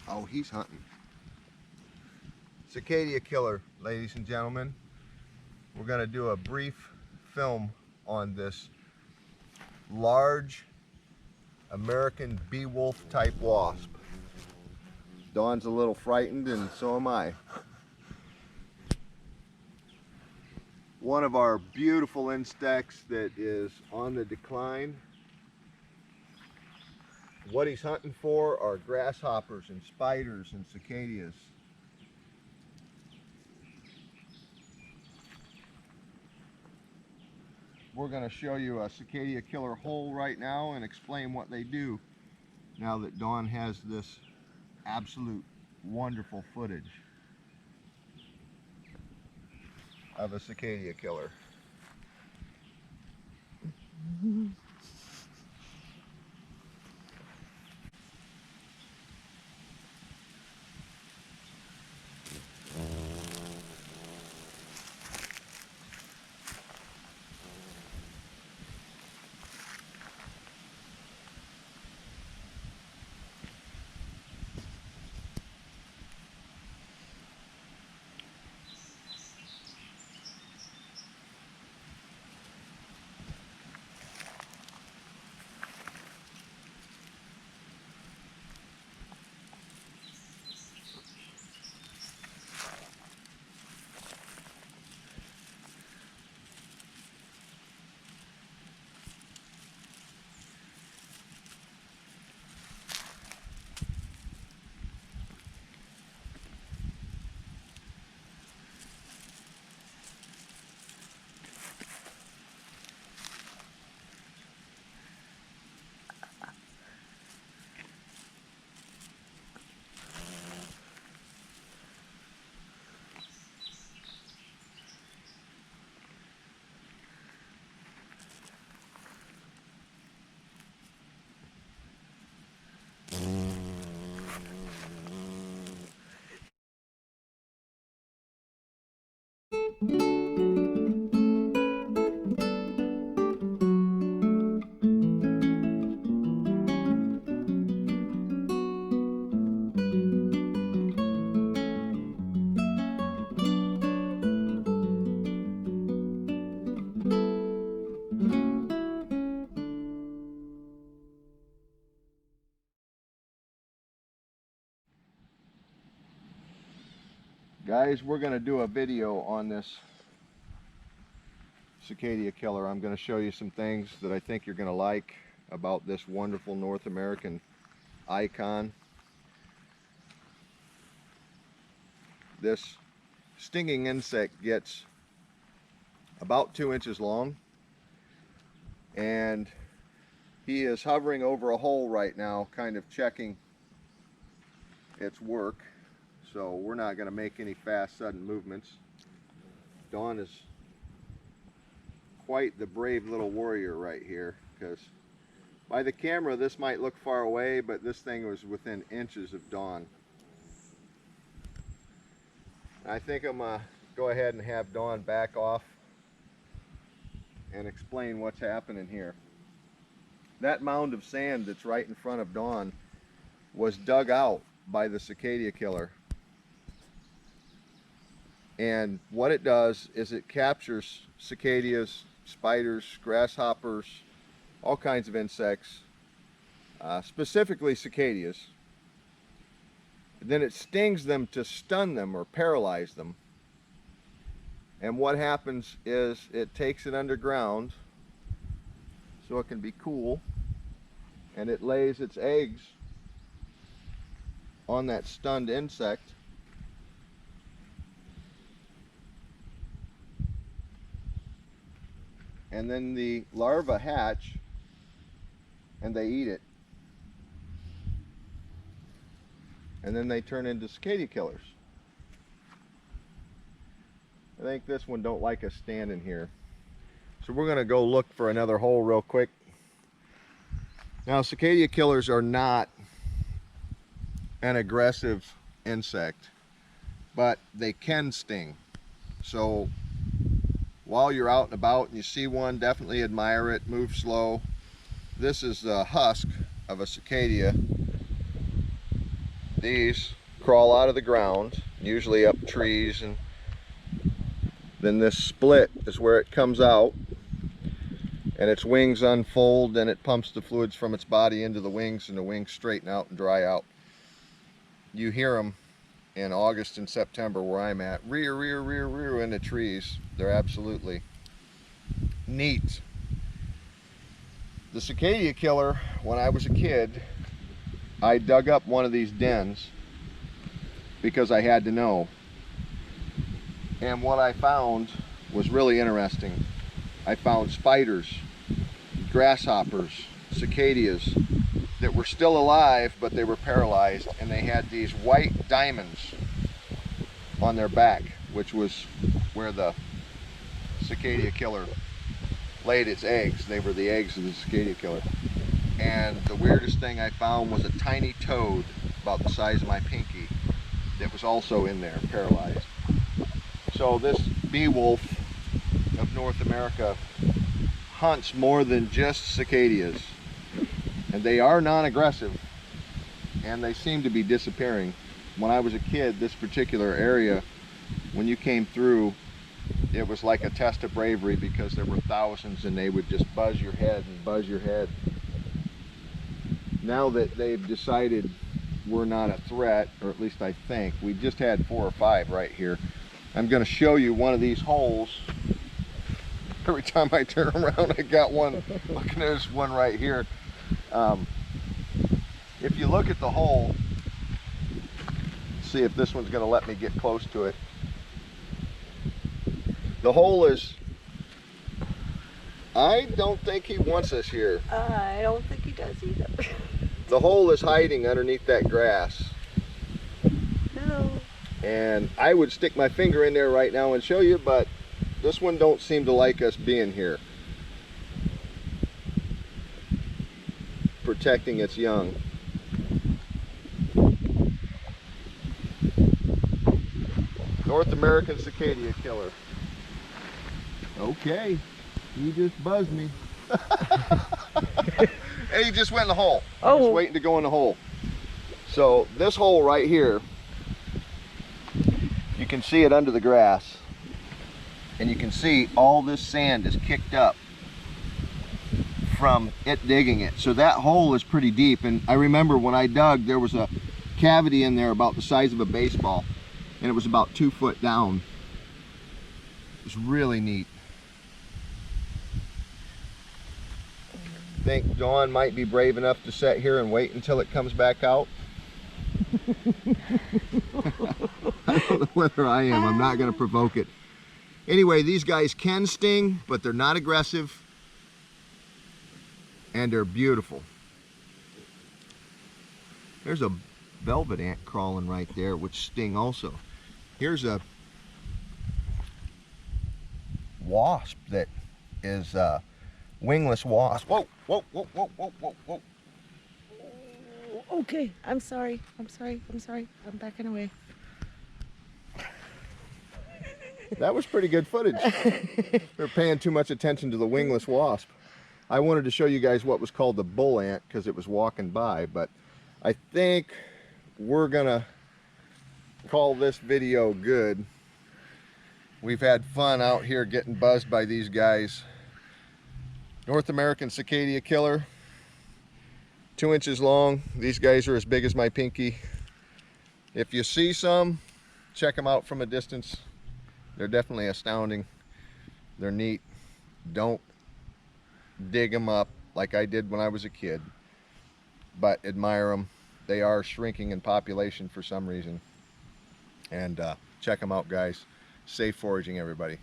Oh, he's hunting. Cicada killer, ladies and gentlemen. We're going to do a brief film on this large American bee wolf type wasp. Dawn's a little frightened, and so am I. One of our beautiful insects that is on the decline. What he's hunting for are grasshoppers and spiders and cicadas. We're going to show you a cicada killer hole right now and explain what they do now that Dawn has this absolute wonderful footage of a cicada killer. Guys, we're going to do a video on this cicada killer. I'm going to show you some things that I think you're going to like about this wonderful North American icon. This stinging insect gets about 2 inches long, and he is hovering over a hole right now, kind of checking its work. So we're not going to make any fast, sudden movements. Dawn is quite the brave little warrior right here, because by the camera this might look far away, but this thing was within inches of Dawn. I think I'm going to go ahead and have Dawn back off and explain what's happening here. That mound of sand that's right in front of Dawn was dug out by the cicada killer. And what it does is it captures cicadas, spiders, grasshoppers, all kinds of insects, specifically cicadas. Then it stings them to stun them or paralyze them. And what happens is it takes it underground so it can be cool, and it lays its eggs on that stunned insect. And then the larvae hatch and they eat it. And then they turn into cicada killers. I think this one don't like us standing here. So we're going to go look for another hole real quick. Now, cicada killers are not an aggressive insect, but they can sting. So while you're out and about and you see one, definitely admire it, move slow. This is the husk of a cicada, these crawl out of the ground, usually up trees, and then this split is where it comes out, and its wings unfold, and it pumps the fluids from its body into the wings, and the wings straighten out and dry out. You hear them in August and September where I'm at, rear, rear, rear, rear in the trees. They're absolutely neat. The cicada killer, when I was a kid, I dug up one of these dens because I had to know. And what I found was really interesting. I found spiders, grasshoppers, cicadas that were still alive, but they were paralyzed, and they had these white diamonds on their back, which was where the cicada killer laid its eggs. They were the eggs of the cicada killer. And the weirdest thing I found was a tiny toad about the size of my pinky that was also in there, paralyzed. So this bee wolf of North America hunts more than just cicadas, and they are non-aggressive, and they seem to be disappearing. When I was a kid, this particular area, when you came through, it was like a test of bravery because there were thousands, and they would just buzz your head and buzz your head. Now that they've decided we're not a threat, or at least I think, we just had 4 or 5 right here. I'm going to show you one of these holes. Every time I turn around, I got one. Look at this one right here. If you look at the hole, see if this one's going to let me get close to it. The hole is, I don't think he wants us here. I don't think he does either. The hole is hiding underneath that grass. No. And I would stick my finger in there right now and show you, but this one don't seem to like us being here, protecting its young. North American cicada killer. Okay, he just buzzed me. And he just went in the hole. Oh. Just waiting to go in the hole. So this hole right here, you can see it under the grass, and you can see all this sand is kicked up from it digging it. So that hole is pretty deep, and I remember when I dug, there was a cavity in there about the size of a baseball, and it was about 2 foot down. It was really neat. Think Dawn might be brave enough to sit here and wait until it comes back out? I don't know whether I am. I'm not going to provoke it. Anyway, these guys can sting, but they're not aggressive, and they're beautiful. There's a velvet ant crawling right there, which sting also. Here's a wasp that is wingless wasp. Whoa, whoa, whoa, whoa, whoa, whoa, whoa. Okay, I'm sorry. I'm I'm backing away. That was pretty good footage. We're paying too much attention to the wingless wasp. I wanted to show you guys what was called the bull ant because it was walking by, but I think we're gonna call this video good. We've had fun out here getting buzzed by these guys. North American cicada killer, 2 inches long. These guys are as big as my pinky. If you see some, check them out from a distance. They're definitely astounding. They're neat. Don't dig them up like I did when I was a kid, but admire them. They are shrinking in population for some reason. And check them out, guys. Safe foraging, everybody.